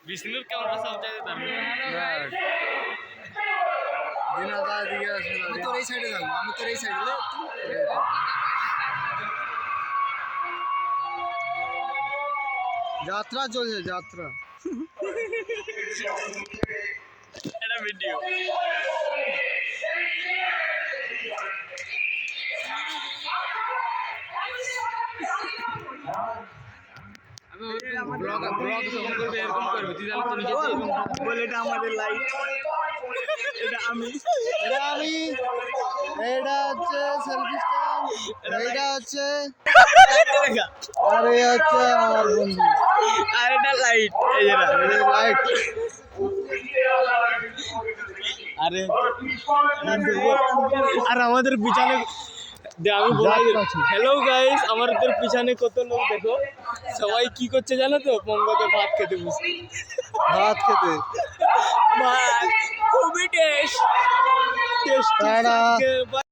বিষ্ণুর ক্যামেরা সব জায়গায় দাঁড়িয়ে আমি তোর এই সাইডে যাবো, আমি তোর এই সাইডে যাত্রা চলছে, যাত্রা। এটা ভিডিও এটা আমাদের লাইট, এটা আমি, এটা হচ্ছে সেলফি স্ট্যান্ড, এটা হচ্ছে আর এই হচ্ছে আমার বন্ধু, আর এটা লাইট, এই যে লাইট। আরে আর আমাদের পিছনে আমি বলাই হ্যালো গাইস, আমাদের পিছনে কত লোক দেখো, সবাই কি করছে জানো তো? পঙ্গতে ভাত খেতে বসে, ভাত খেতে। ভাত খুবই টেস্ট।